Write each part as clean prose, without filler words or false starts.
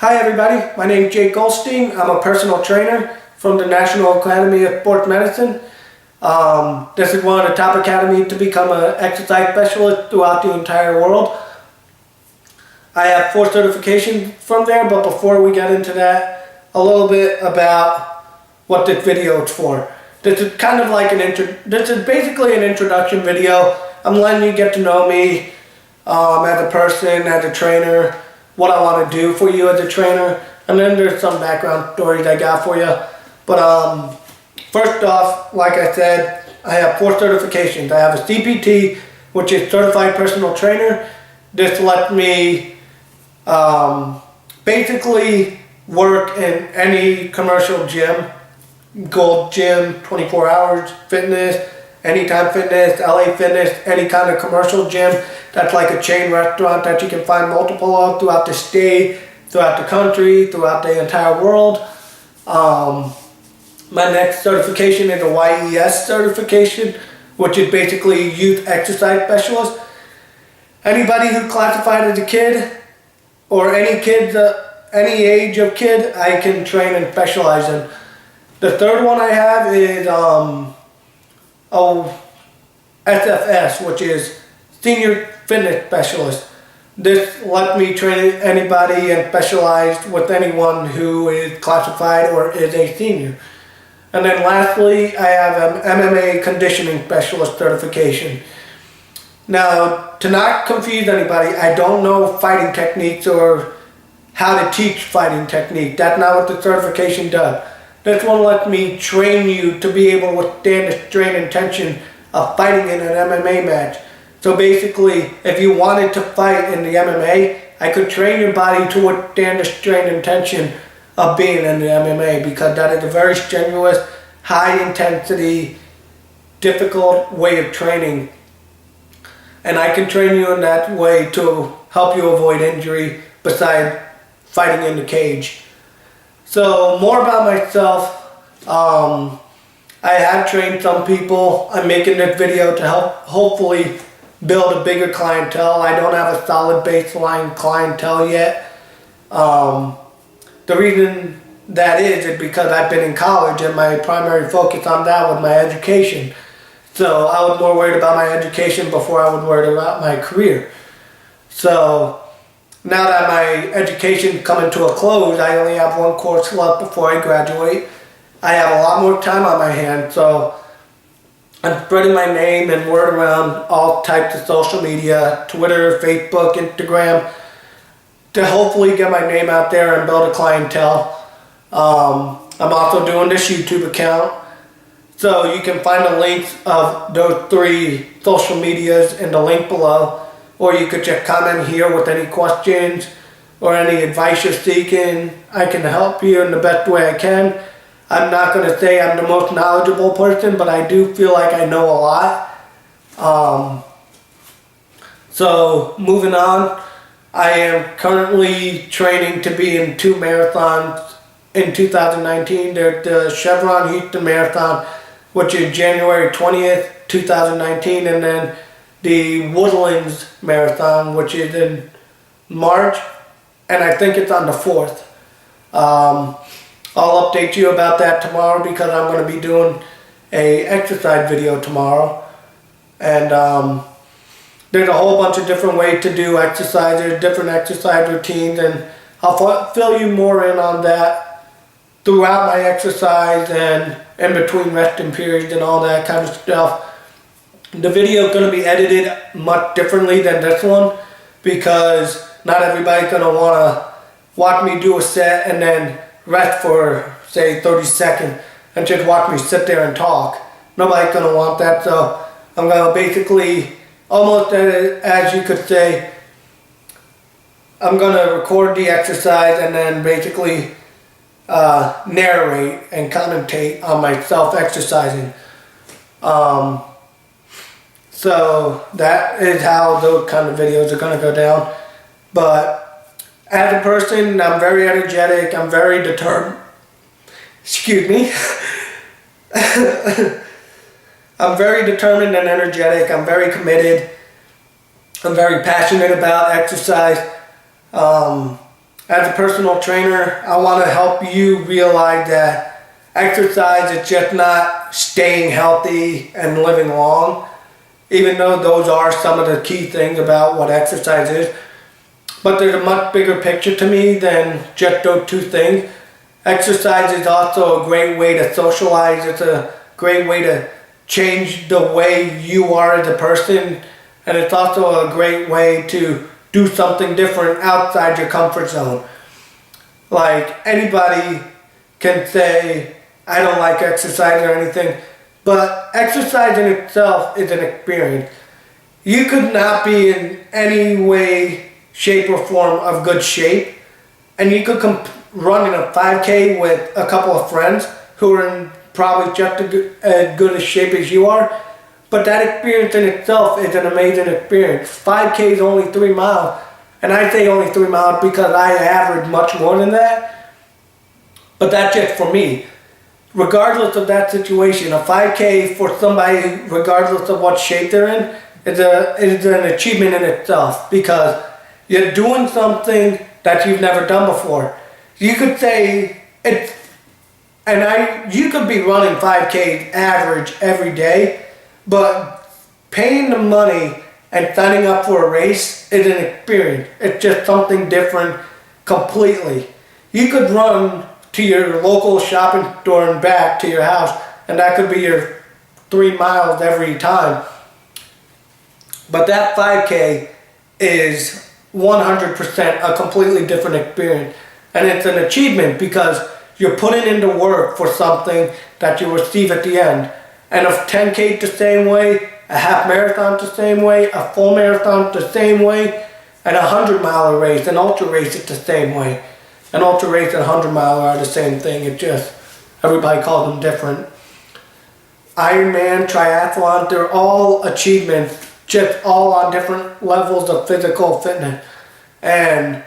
Hi everybody, my name is Jake Goldstein. I'm a personal trainer from the National Academy of Sports Medicine. This is one of the top academies to become an exercise specialist throughout the entire world. I have 4 certifications from there, but before we get into that, a little bit about what this video is for. This is kind of like this is basically an introduction video. I'm letting you get to know me as a person, as a trainer, what I want to do for you as a trainer, and then there's some background stories I got for you. But first off, like I said, I have 4 certifications. I have a CPT, which is Certified Personal Trainer. This lets me basically work in any commercial gym, Gold Gym, 24 Hours Fitness, Anytime Fitness, LA Fitness, any kind of commercial gym that's like a chain restaurant that you can find multiple of throughout the state, throughout the country, throughout the entire world. My next certification is a YES certification, which is basically Youth Exercise Specialist. Anybody who classified as a kid, or any kids, any age of kid, I can train and specialize in. The third one I have is SFS, which is Senior Fitness Specialist. This lets me train anybody and specialize with anyone who is classified or is a senior. And then lastly, I have an MMA Conditioning Specialist certification. Now, to not confuse anybody, I don't know fighting techniques or how to teach fighting technique. That's not what the certification does. This one lets me train you to be able to withstand the strain and tension of fighting in an MMA match. So basically, if you wanted to fight in the MMA, I could train your body to withstand the strain and tension of being in the MMA, because that is a very strenuous, high intensity, difficult way of training. And I can train you in that way to help you avoid injury besides fighting in the cage. So more about myself. I have trained some people. I'm making this video to help hopefully build a bigger clientele. I don't have a solid baseline clientele yet. The reason that is because I've been in college and my primary focus on that was my education. So I was more worried about my education before I was worried about my career. So now that my education is coming to a close, I only have 1 course left before I graduate. I have a lot more time on my hands, so I'm spreading my name and word around all types of social media, Twitter, Facebook, Instagram, to hopefully get my name out there and build a clientele. I'm also doing this YouTube account, so you can find the links of those 3 social medias in the link below. Or you could just comment here with any questions or any advice you're seeking. I can help you in the best way I can. I'm not going to say I'm the most knowledgeable person, but I do feel like I know a lot. So moving on, I am currently training to be in 2 marathons in 2019. There's the Chevron Houston Marathon, which is January 20th, 2019, and then the Woodlands Marathon, which is in March, and I think it's on the 4th. I'll update you about that tomorrow, because I'm going to be doing a exercise video tomorrow. And there's a whole bunch of different ways to do exercises, different exercise routines, and I'll fill you more in on that throughout my exercise and in between resting periods and all that kind of stuff. The video is going to be edited much differently than this one, because not everybody's going to want to watch me do a set and then rest for, say, 30 seconds and just watch me sit there and talk. Nobody's going to want that, so I'm going to basically, almost as you could say, I'm going to record the exercise and then basically narrate and commentate on myself exercising. So that is how those kind of videos are going to go down. But as a person, I'm very energetic. I'm very determined. Excuse me. I'm very determined and energetic. I'm very committed. I'm very passionate about exercise. As a personal trainer, I want to help you realize that exercise is just not staying healthy and living long, even though those are some of the key things about what exercise is. But there's a much bigger picture to me than just those two things. Exercise is also a great way to socialize. It's a great way to change the way you are as a person. And it's also a great way to do something different outside your comfort zone. Like, anybody can say, I don't like exercise or anything, but exercise in itself is an experience. You could not be in any way, shape, or form of good shape, and you could run in a 5K with a couple of friends who are in probably just as good a shape as you are, but that experience in itself is an amazing experience. 5K is only 3 miles, and I say only 3 miles because I average much more than that, but that's just for me. Regardless of that situation, a 5K for somebody, regardless of what shape they're in, is an achievement in itself, because you're doing something that you've never done before. You could say you could be running 5K average every day, but paying the money and signing up for a race is an experience. It's just something different completely. You could run to your local shopping store and back to your house, and that could be your 3 miles every time. But that 5K is 100% a completely different experience. And it's an achievement because you're putting into work for something that you receive at the end. And a 10K the same way, a half marathon the same way, a full marathon the same way, and a 100-mile race, an ultra race is the same way. An ultra race and 100-mile are the same thing. It just, everybody calls them different. Ironman, triathlon, they're all achievements, just all on different levels of physical fitness. And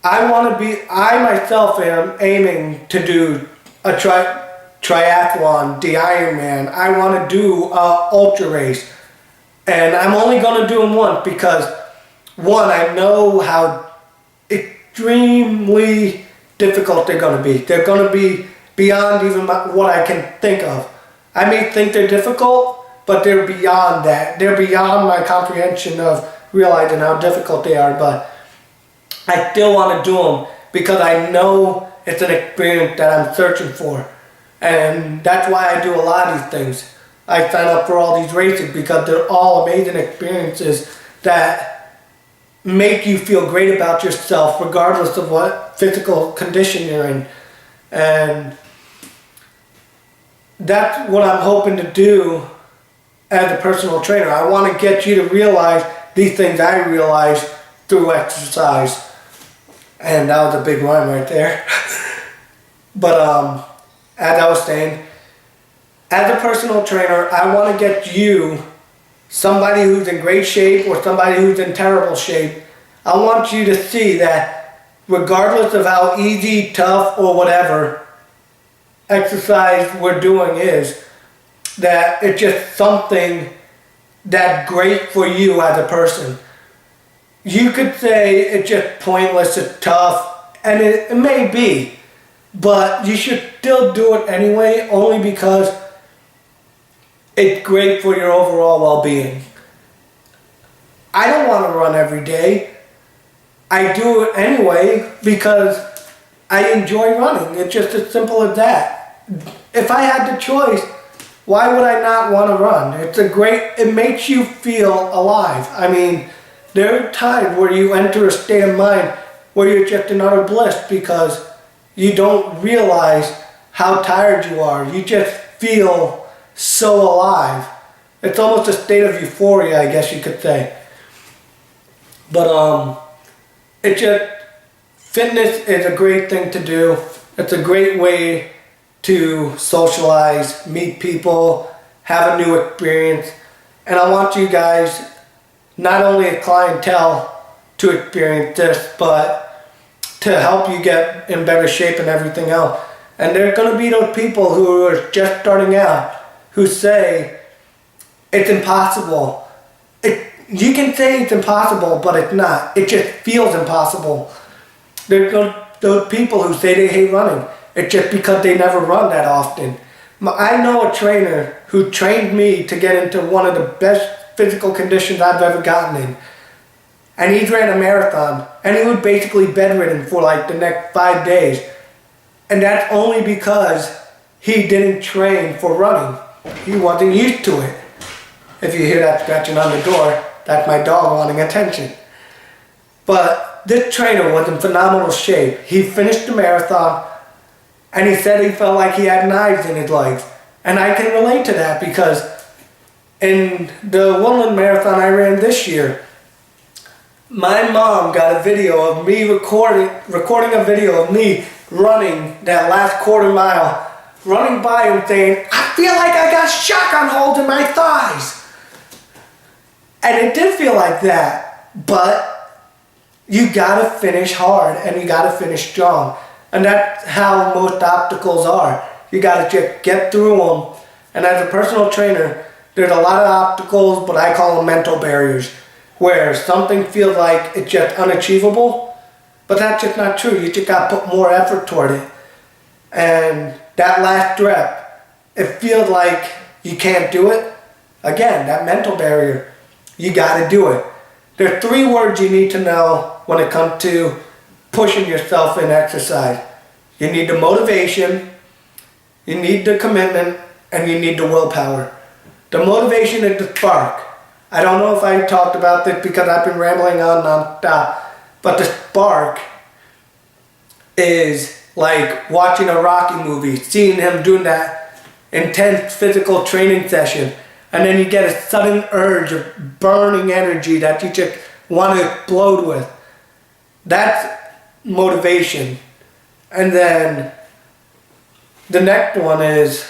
I myself am aiming to do a triathlon, the Ironman. I want to do a ultra race. And I'm only going to do them once because, one, I know how extremely difficult they're going to be. They're going to be beyond even what I can think of. I may think they're difficult, but they're beyond that. They're beyond my comprehension of realizing how difficult they are, but I still want to do them because I know it's an experience that I'm searching for. And that's why I do a lot of these things. I sign up for all these races because they're all amazing experiences that make you feel great about yourself regardless of what physical condition you're in. And that's what I'm hoping to do as a personal trainer. I want to get you to realize these things I realized through exercise. And that was a big rhyme right there. But as I was saying, as a personal trainer, I want to get you, somebody who's in great shape or somebody who's in terrible shape, I want you to see that regardless of how easy, tough, or whatever exercise we're doing is, that it's just something that's great for you as a person. You could say it's just pointless, it's tough, and it may be, but you should still do it anyway, only because it's great for your overall well-being. I don't want to run every day. I do it anyway because I enjoy running. It's just as simple as that. If I had the choice, why would I not want to run? It makes you feel alive. I mean, there are times where you enter a state of mind where you're just in utter bliss because you don't realize how tired you are. You just feel so alive. It's almost a state of euphoria, I guess you could say. But fitness is a great thing to do. It's a great way to socialize, meet people, have a new experience. And I want you guys, not only a clientele, to experience this, but to help you get in better shape and everything else. And there are going to be those people who are just starting out who say, it's impossible. You can say it's impossible, but it's not. It just feels impossible. those people who say they hate running. It's just because they never run that often. I know a trainer who trained me to get into one of the best physical conditions I've ever gotten in. And he ran a marathon, and he was basically bedridden for like the next 5 days. And that's only because he didn't train for running. He wasn't used to it. If you hear that scratching on the door, that's my dog wanting attention. But this trainer was in phenomenal shape. He finished the marathon, and he said he felt like he had knives in his legs. And I can relate to that because in the Woodland Marathon I ran this year, my mom got a video of me recording a video of me running that last quarter mile, running by him saying, I feel like I got shotgun holes in my thighs. And it did feel like that, but you gotta finish hard and you gotta finish strong. And that's how most obstacles are. You gotta just get through them. And as a personal trainer, there's a lot of obstacles, but I call them mental barriers, where something feels like it's just unachievable, but that's just not true. You just gotta put more effort toward it. And that last rep, it feels like you can't do it. Again, that mental barrier. You gotta do it. There are 3 words you need to know when it comes to pushing yourself in exercise. You need the motivation, you need the commitment, and you need the willpower. The motivation is the spark. I don't know if I talked about this because I've been rambling on non-stop, but the spark is like watching a Rocky movie, seeing him doing that intense physical training session, and then you get a sudden urge of burning energy that you just want to explode with. That's motivation. And then the next one is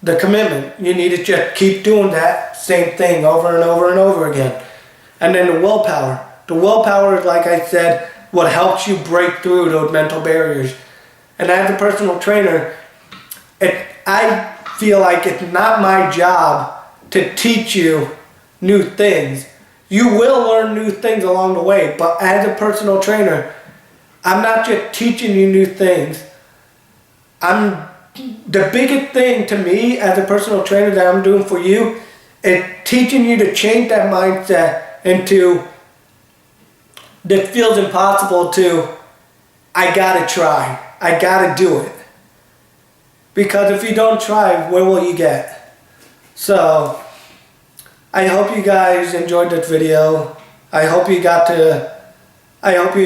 the commitment. You need to just keep doing that same thing over and over and over again. And then the willpower. The willpower is, like I said, what helps you break through those mental barriers. And as a personal trainer, I feel like it's not my job to teach you new things. You will learn new things along the way, but as a personal trainer, I'm not just teaching you new things. The biggest thing to me as a personal trainer that I'm doing for you is teaching you to change that mindset into that feels impossible to, I gotta try, I gotta do it. Because if you don't try, where will you get? So, I hope you guys enjoyed this video. I hope you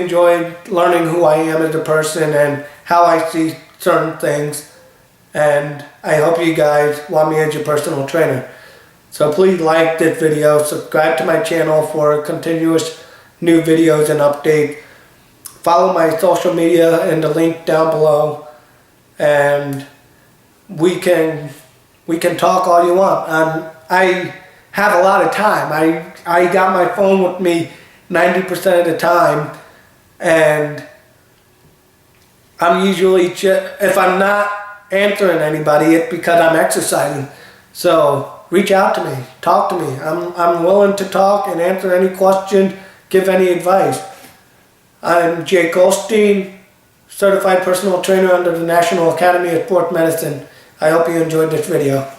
enjoyed learning who I am as a person and how I see certain things. And I hope you guys want me as your personal trainer. So please like this video, subscribe to my channel for continuous new videos and updates. Follow my social media in the link down below. And we can talk all you want. I have a lot of time. I got my phone with me 90% of the time, and I'm usually, if I'm not answering anybody, it's because I'm exercising. So reach out to me, talk to me. I'm willing to talk and answer any question, give any advice. I'm Jay Goldstein, certified personal trainer under the National Academy of Sports Medicine. I hope you enjoyed this video.